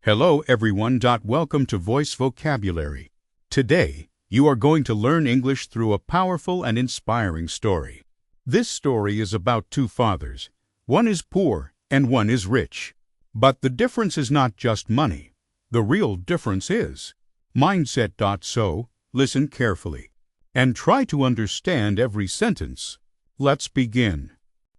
Hello everyone. Welcome to Voice Vocabulary. Today, you are going to learn English through a powerful and inspiring story. This story is about two fathers. One is poor and one is rich. But the difference is not just money. The real difference is mindset. So, listen carefully and try to understand every sentence. Let's begin.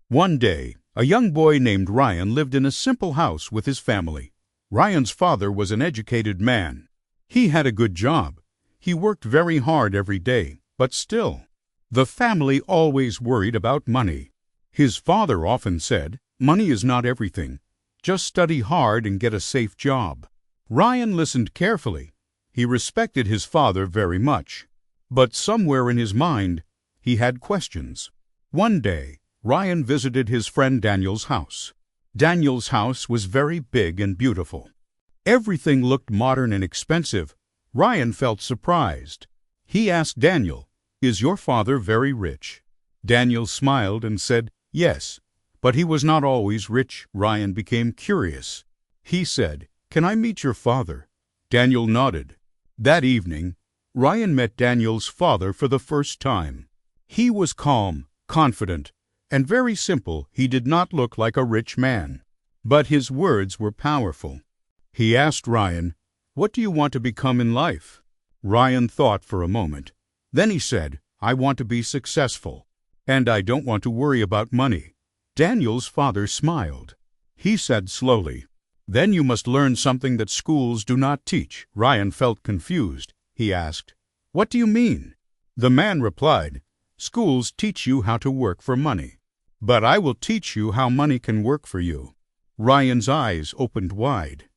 One day, a young boy named Ryan lived in a simple house with his family. Ryan's father was an educated man. He had a good job. He worked very hard every day, but still, the family always worried about money. His father often said, "Money is not everything. Just study hard and get a safe job." Ryan listened carefully. He respected his father very much. But somewhere in his mind, he had questions. One day, Ryan visited his friend Daniel's house. Daniel's house was very big and beautiful. Everything looked modern and expensive. Ryan felt surprised. He asked Daniel, "Is your father very rich?" Daniel smiled and said, "Yes, but he was not always rich." Ryan became curious. He said, "Can I meet your father?" Daniel nodded. That evening, Ryan met Daniel's father for the first time. He was calm, confident, and very simple. He did not look like a rich man, but his words were powerful. He asked Ryan, "What do you want to become in life?" Ryan thought for a moment. Then he said, "I want to be successful, and I don't want to worry about money." Daniel's father smiled. He said slowly, "Then you must learn something that schools do not teach." Ryan felt confused. He asked, "What do you mean?" The man replied, "Schools teach you how to work for money, but I will teach you how money can work for you." Ryan's eyes opened wide.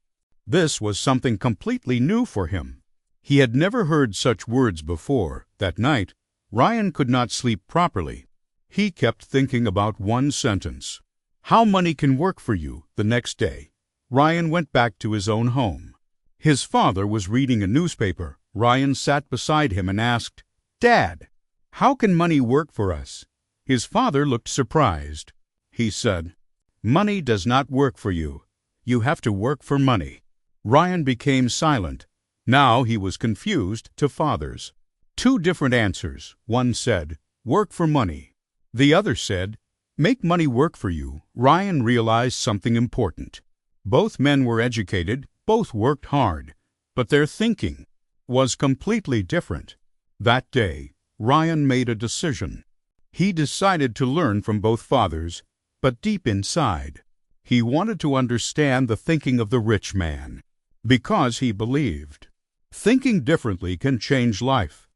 This was something completely new for him. He had never heard such words before. That night, Ryan could not sleep properly. He kept thinking about one sentence: how money can work for you. The next day, Ryan went back to his own home. His father was reading a newspaper. Ryan sat beside him and asked, "Dad, how can money work for us?" His father looked surprised. He said, "Money does not work for you. You have to work for money." Ryan became silent. Now he was confused. To fathers, two different answers. One said, "Work for money." The other said, "Make money work for you." Ryan realized something important. Both men were educated, both worked hard, but their thinking was completely different. That day, Ryan made a decision. He decided to learn from both fathers, but deep inside, he wanted to understand the thinking of the rich man, because he believed thinking differently can change life.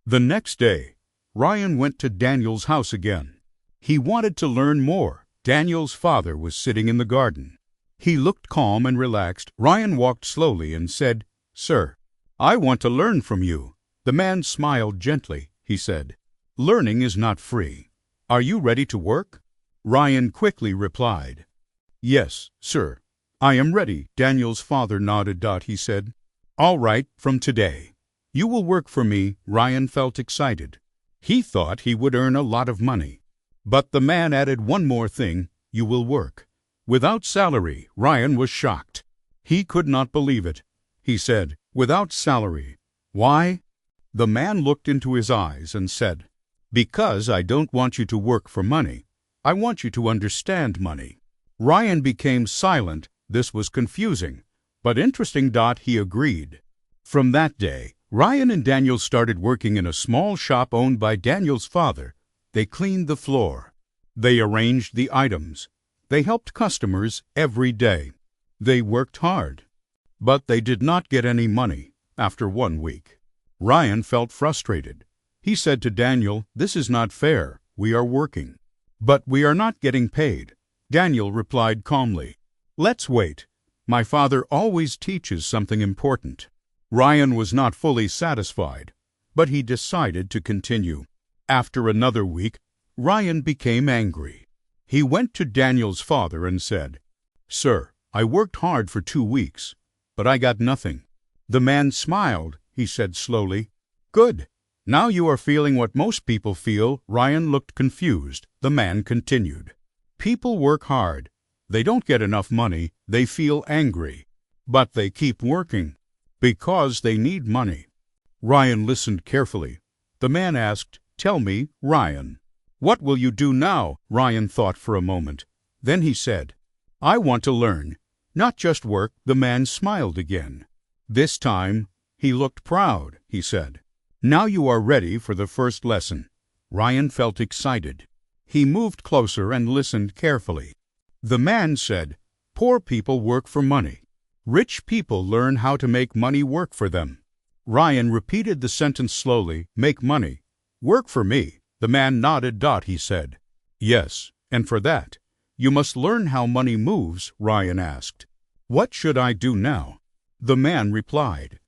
The next day, Ryan went to Daniel's house again. He wanted to learn more. Daniel's father was sitting in the garden. He looked calm and relaxed. Ryan walked slowly and said, "Sir, I want to learn from you." The man smiled gently. He said, "Learning is not free. Are you ready to work?" Ryan quickly replied, "Yes, sir, I am ready." Daniel's father nodded. He said, "All right, from today, you will work for me." Ryan felt excited. He thought he would earn a lot of money. But the man added one more thing: "You will work without salary." Ryan was shocked. He could not believe it. He said, "Without salary? Why?" The man looked into his eyes and said, "Because I don't want you to work for money. I want you to understand money." Ryan became silent. This was confusing, but interesting. He agreed. From that day, Ryan and Daniel started working in a small shop owned by Daniel's father. They cleaned the floor. They arranged the items. They helped customers every day. They worked hard, but they did not get any money. After 1 week, Ryan felt frustrated. He said to Daniel, "This is not fair. We are working, but we are not getting paid." Daniel replied calmly, "Let's wait. My father always teaches something important." Ryan was not fully satisfied, but he decided to continue. After another week, Ryan became angry. He went to Daniel's father and said, "Sir, I worked hard for 2 weeks, but I got nothing." The man smiled. He said slowly, "Good. Now you are feeling what most people feel." Ryan looked confused. The man continued, "People work hard. They don't get enough money. They feel angry. but they keep working because they need money. Ryan listened carefully. The man asked, "Tell me, Ryan, what will you do now?" Ryan thought for a moment. Then he said, "I want to learn, not just work." The man smiled again. This time, he looked proud. He said, "Now you are ready for the first lesson." Ryan felt excited. He moved closer and listened carefully. The man said, "Poor people work for money. Rich people learn how to make money work for them." Ryan repeated the sentence slowly. "Make money. Work for me." The man nodded. He said, "Yes, and for that, you must learn how money moves." Ryan asked, "What should I do now?" The man replied,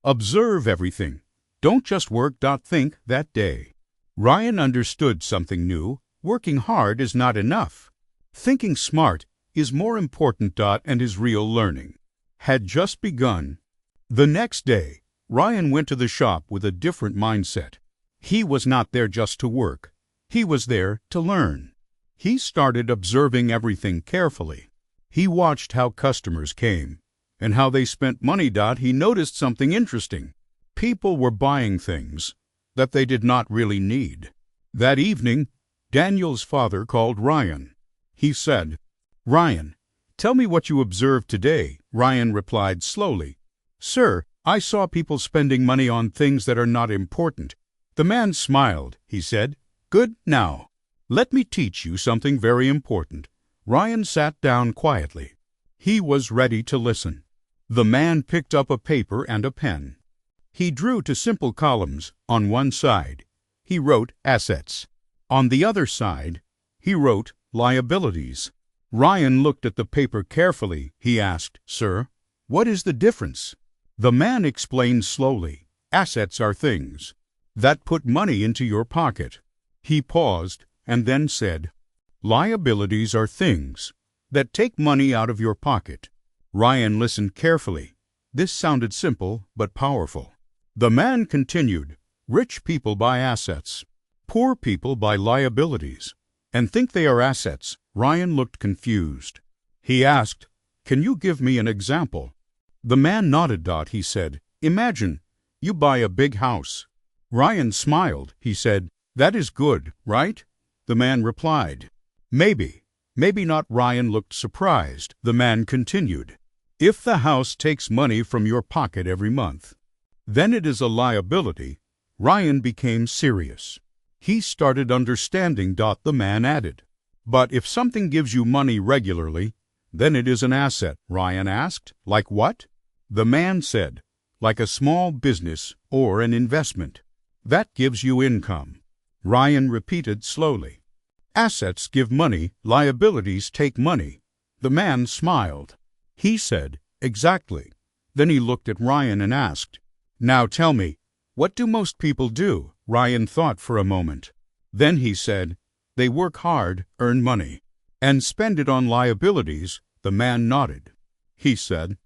"Observe everything. Don't just work. Think that day." Ryan understood something new. Working hard is not enough. Thinking smart is more important. And his real learning had just begun. The next day, Ryan went to the shop with a different mindset. He was not there just to work. He was there to learn. He started observing everything carefully. He watched how customers came and how they spent money. He noticed something interesting. People were buying things that they did not really need. That evening, Daniel's father called Ryan. He said, "Ryan, tell me what you observed today." Ryan replied slowly, "Sir, I saw people spending money on things that are not important." The man smiled. He said, "Good. Now, let me teach you something very important." Ryan sat down quietly. He was ready to listen. The man picked up a paper and a pen. He drew two simple columns. On one side, he wrote assets. On the other side, he wrote liabilities. Ryan looked at the paper carefully. He asked, "Sir, what is the difference?" The man explained slowly, "Assets are things that put money into your pocket." He paused and then said, "Liabilities are things that take money out of your pocket." Ryan listened carefully. This sounded simple but powerful. The man continued, "Rich people buy assets. Poor people buy liabilities and think they are assets." Ryan looked confused. He asked, "Can you give me an example?" The man nodded. He said, "Imagine you buy a big house." Ryan smiled. He said, "That is good, right?" The man replied, "Maybe, maybe not." Ryan looked surprised. The man continued, "If the house takes money from your pocket every month, then it is a liability." Ryan became serious. He started understanding. The man added, "But if something gives you money regularly, then it is an asset." Ryan asked, "Like what?" The man said, "Like a small business or an investment. That gives you income." Ryan repeated slowly, "Assets give money, liabilities take money." The man smiled. He said, "Exactly." Then he looked at Ryan and asked, "Now tell me, what do most people do?" Ryan thought for a moment. Then he said, "They work hard, earn money, and spend it on liabilities." The man nodded. He said,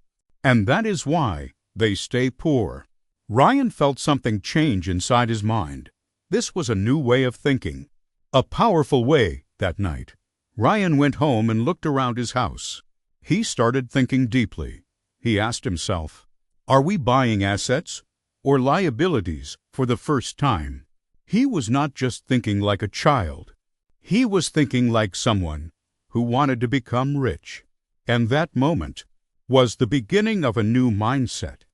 "And that is why they stay poor." Ryan felt something change inside his mind. This was a new way of thinking, a powerful way. That night, Ryan went home and looked around his house. He started thinking deeply. He asked himself, "Are we buying assets or liabilities for the first time?" He was not just thinking like a child. He was thinking like someone who wanted to become rich. And that moment was the beginning of a new mindset.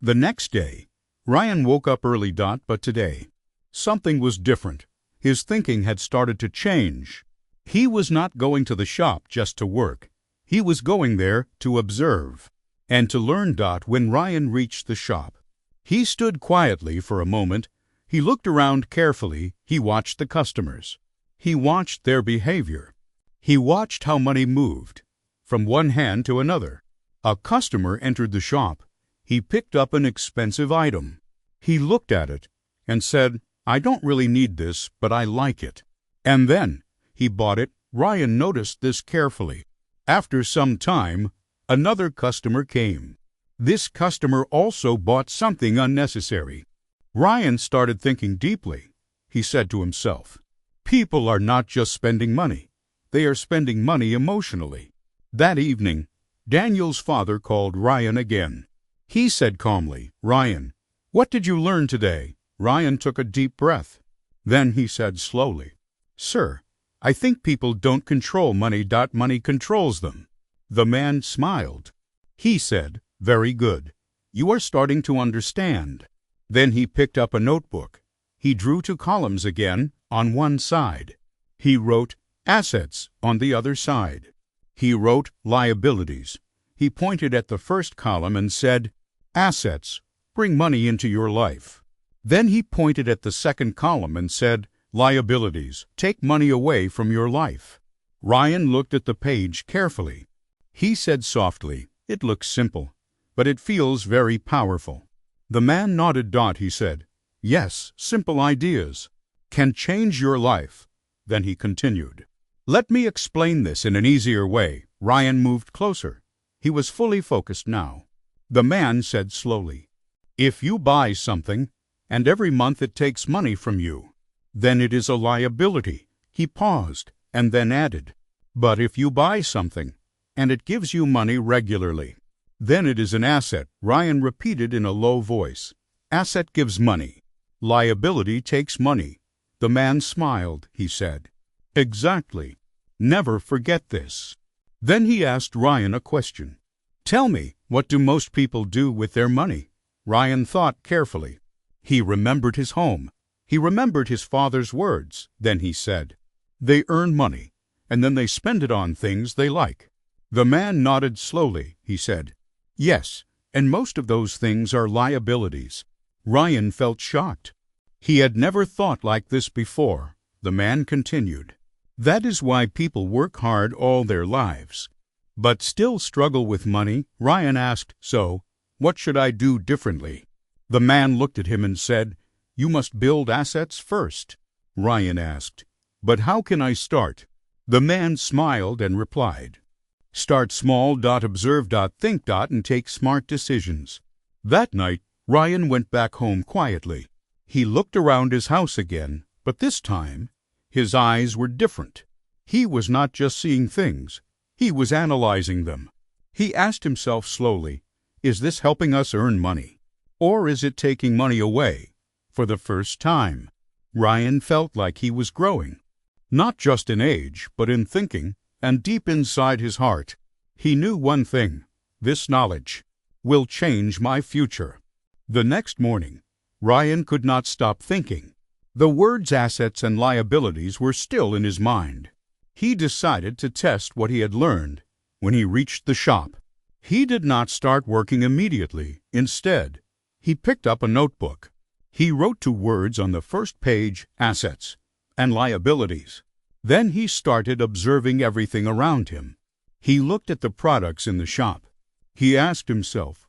The next day, Ryan woke up early. But today, something was different. His thinking had started to change. He was not going to the shop just to work. He was going there to observe and to learn. When Ryan reached the shop, he stood quietly for a moment. He looked around carefully. He watched the customers. He watched their behavior. He watched how money moved from one hand to another. A customer entered the shop. He picked up an expensive item. He looked at it and said, "I don't really need this, but I like it." And then he bought it. Ryan noticed this carefully. After some time, another customer came. This customer also bought something unnecessary. Ryan started thinking deeply. He said to himself, "People are not just spending money. They are spending money emotionally." That evening, Daniel's father called Ryan again. He said calmly, "Ryan, what did you learn today?" Ryan took a deep breath. Then he said slowly, "Sir, I think people don't control money. Money controls them." The man smiled. He said, "Very good. You are starting to understand." Then he picked up a notebook. He drew 2 columns again on one side. He wrote assets on the other side. He wrote liabilities. He pointed at the first column and said, "Assets, bring money into your life." Then he pointed at the second column and said, "Liabilities, take money away from your life." Ryan looked at the page carefully. He said softly, "It looks simple, but it feels very powerful." The man nodded. He said, "Yes, simple ideas can change your life." Then he continued, "Let me explain this in an easier way." Ryan moved closer. He was fully focused now. The man said slowly, "If you buy something, and every month it takes money from you, then it is a liability." He paused and then added, "But if you buy something, and it gives you money regularly, then it is an asset." Ryan repeated in a low voice, "Asset gives money. Liability takes money." The man smiled. He said, "Exactly. Never forget this." Then he asked Ryan a question. "Tell me, what do most people do with their money?" Ryan thought carefully. He remembered his home. He remembered his father's words. Then he said, "They earn money, and then they spend it on things they like." The man nodded slowly. He said, "Yes, and most of those things are liabilities." Ryan felt shocked. He had never thought like this before. The man continued, "That is why people work hard all their lives, but still struggle with money." Ryan asked, "So, what should I do differently?" The man looked at him and said, "You must build assets first." Ryan asked, "But how can I start?" The man smiled and replied, "Start small. Observe. Think. And take smart decisions." That night, Ryan went back home quietly. He looked around his house again, but this time his eyes were different. He was not just seeing things, he was analyzing them. He asked himself slowly, "Is this helping us earn money? Or is it taking money away?" For the first time, Ryan felt like he was growing, not just in age, but in thinking, and deep inside his heart. He knew one thing: this knowledge will change my future. The next morning, Ryan could not stop thinking. The words assets and liabilities were still in his mind. He decided to test what he had learned when he reached the shop. He did not start working immediately. Instead, he picked up a notebook. He wrote 2 words on the first page, assets and liabilities. Then he started observing everything around him. He looked at the products in the shop. He asked himself,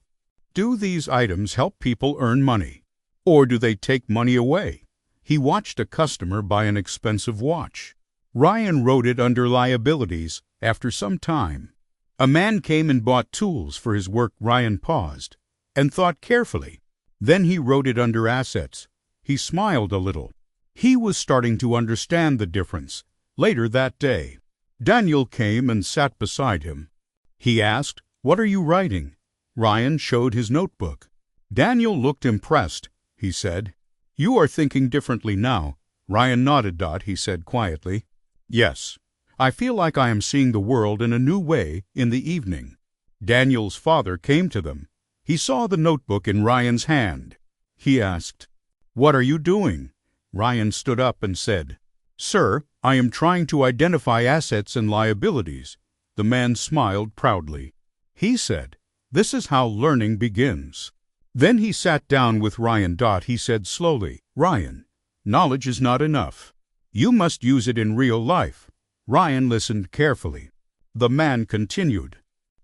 do these items help people earn money, or do they take money away? He watched a customer buy an expensive watch. Ryan wrote it under liabilities. After some time, a man came and bought tools for his work. Ryan paused and thought carefully. Then he wrote it under assets. He smiled a little. He was starting to understand the difference. Later that day, Daniel came and sat beside him. He asked, "What are you writing?" Ryan showed his notebook. Daniel looked impressed. He said, "You are thinking differently now." Ryan nodded. He said quietly, "Yes, I feel like I am seeing the world in a new way." In the evening, Daniel's father came to them. He saw the notebook in Ryan's hand. He asked, "What are you doing?" Ryan stood up and said, "Sir, I am trying to identify assets and liabilities." The man smiled proudly. He said, "This is how learning begins." Then he sat down with Ryan. He said slowly, "Ryan, knowledge is not enough. You must use it in real life." Ryan listened carefully. The man continued,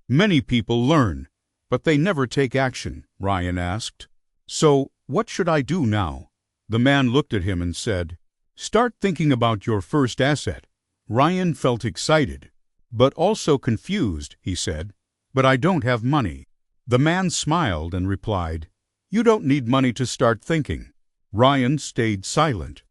"Many people learn, but they never take action." Ryan asked, "So what should I do now?" The man looked at him and said, "Start thinking about your first asset." Ryan felt excited, but also confused. He said, "But I don't have money." The man smiled and replied, "You don't need money to start thinking." Ryan stayed silent.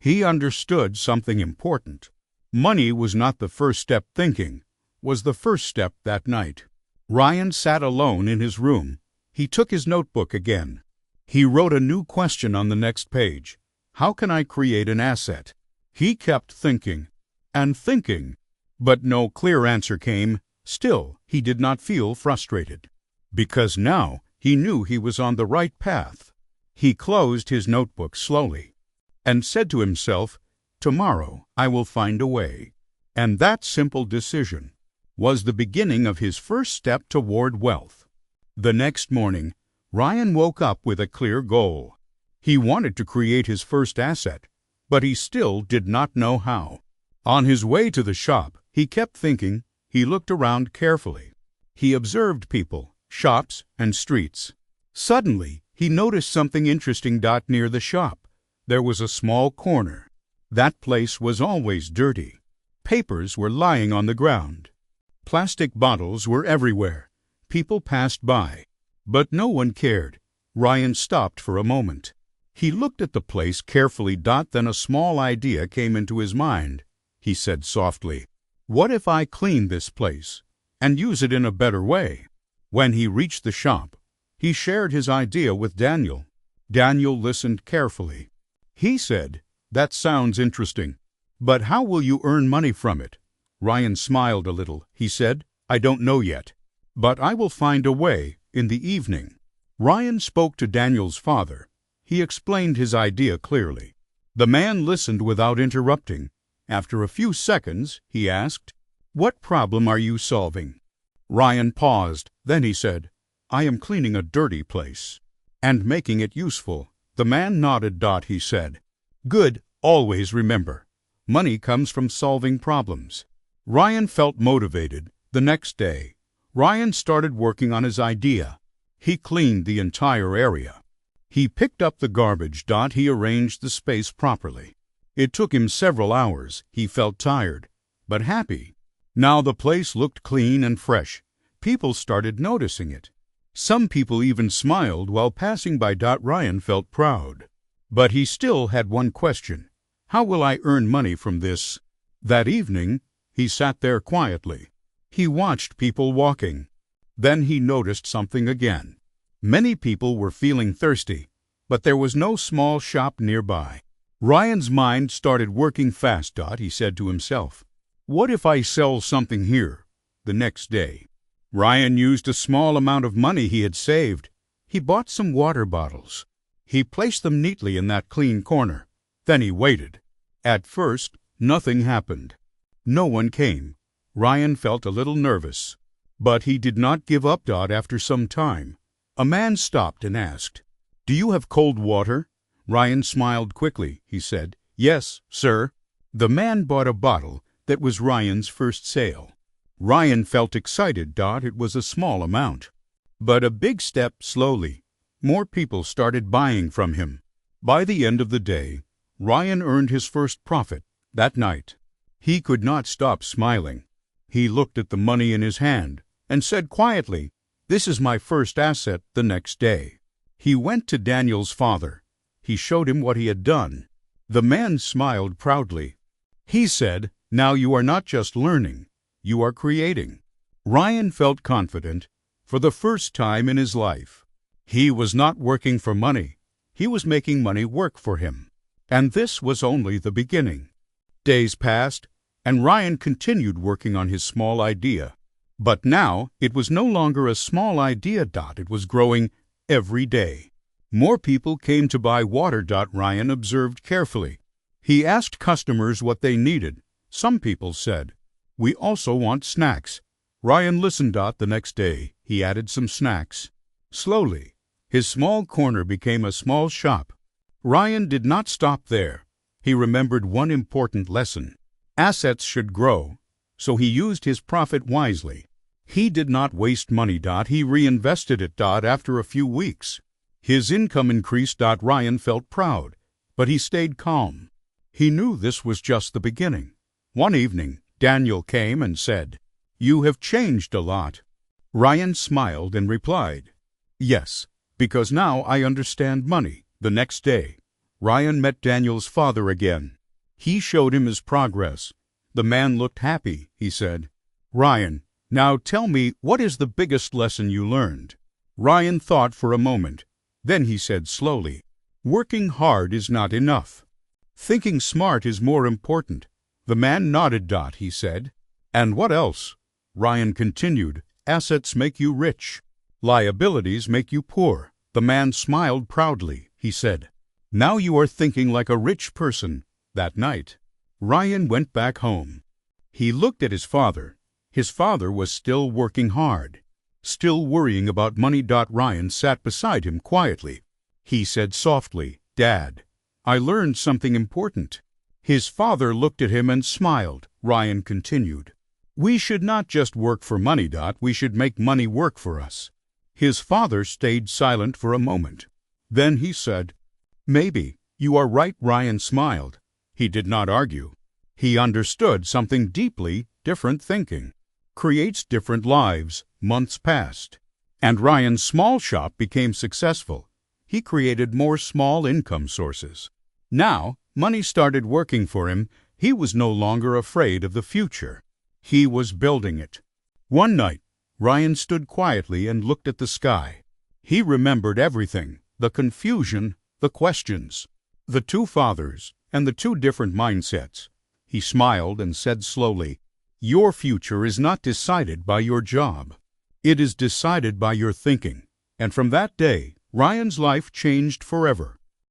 He understood something important. Money was not the first step. Thinking was the first step that night. Ryan sat alone in his room. He took his notebook again. He wrote a new question on the next page. How can I create an asset? He kept thinking and thinking, but no clear answer came. Still, he did not feel frustrated, because now he knew he was on the right path. He closed his notebook slowly and said to himself, "Tomorrow I will find a way." And that simple decision was the beginning of his first step toward wealth. The next morning, Ryan woke up with a clear goal. He wanted to create his first asset, but he still did not know how. On his way to the shop, he kept thinking. He looked around carefully. He observed people, shops, and streets. Suddenly, he noticed something interesting. Near the shop, there was a small corner. That place was always dirty. Papers were lying on the ground. Plastic bottles were everywhere. People passed by, but no one cared. Ryan stopped for a moment. He looked at the place carefully. Then a small idea came into his mind. He said softly, "What if I clean this place and use it in a better way?" When he reached the shop, he shared his idea with Daniel. Daniel listened carefully. He said, "That sounds interesting, but how will you earn money from it?" Ryan smiled a little. He said, "I don't know yet, but I will find a way in the evening." Ryan spoke to Daniel's father. He explained his idea clearly. The man listened without interrupting. After a few seconds, he asked, "What problem are you solving?" Ryan paused. Then he said, "I am cleaning a dirty place and making it useful." The man nodded. He said, "Good. Always remember, money comes from solving problems." Ryan felt motivated. The next day, Ryan started working on his idea. He cleaned the entire area. He picked up the garbage. He arranged the space properly. It took him several hours. He felt tired, but happy. Now the place looked clean and fresh. People started noticing it. Some people even smiled while passing by. Ryan felt proud. But he still had one question. How will I earn money from this? That evening, he sat there quietly. He watched people walking. Then he noticed something again. Many people were feeling thirsty, but there was no small shop nearby. Ryan's mind started working fast. He said to himself, "What if I sell something here?" The next day, Ryan used a small amount of money he had saved. He bought some water bottles. He placed them neatly in that clean corner. Then he waited. At first, nothing happened. No one came. Ryan felt a little nervous, but he did not give up. After some time, a man stopped and asked, "Do you have cold water?" Ryan smiled quickly. He said, "Yes, sir." The man bought a bottle that was Ryan's first sale. Ryan felt excited. It was a small amount, but a big step. Slowly, more people started buying from him. By the end of the day, Ryan earned his first profit. That night, he could not stop smiling. He looked at the money in his hand and said quietly, "This is my first asset." The next day, he went to Daniel's father. He showed him what he had done. The man smiled proudly. He said, "Now you are not just learning, you are creating." Ryan felt confident for the first time in his life. He was not working for money. He was making money work for him. And this was only the beginning. Days passed, and Ryan continued working on his small idea. But now it was no longer a small idea. It was growing every day. More people came to buy water. Ryan observed carefully. He asked customers what they needed. Some people said, "We also want snacks." Ryan listened. The next day, he added some snacks. Slowly, his small corner became a small shop. Ryan did not stop there. He remembered one important lesson. Assets should grow, so he used his profit wisely. He did not waste money. He reinvested it. After a few weeks, his income increased. Ryan felt proud, but he stayed calm. He knew this was just the beginning. One evening, Daniel came and said, "You have changed a lot." Ryan smiled and replied, "Yes, because now I understand money." The next day, Ryan met Daniel's father again. He showed him his progress. The man looked happy. He said, "Ryan, Now tell me, what is the biggest lesson you learned? Ryan thought for a moment. Then he said slowly, working hard is not enough. Thinking smart is more important. The man nodded. He said. And what else? Ryan continued, assets make you rich. Liabilities make you poor. The man smiled proudly. He said, now you are thinking like a rich person. That night, Ryan went back home. He looked at his father. His father was still working hard, still worrying about money. Ryan sat beside him quietly. He said softly, Dad, I learned something important. His father looked at him and smiled. Ryan continued, we should not just work for money. We should make money work for us. His father stayed silent for a moment. Then he said, maybe you are right. Ryan smiled. He did not argue. He understood something deeply. Different thinking creates different lives. Months passed, and Ryan's small shop became successful. He created more small income sources. Now, money started working for him. He was no longer afraid of the future. He was building it. One night, Ryan stood quietly and looked at the sky. He remembered everything, the confusion, the questions, the two fathers, and the two different mindsets. He smiled and said slowly, your future is not decided by your job. It is decided by your thinking. And from that day, Ryan's life changed forever.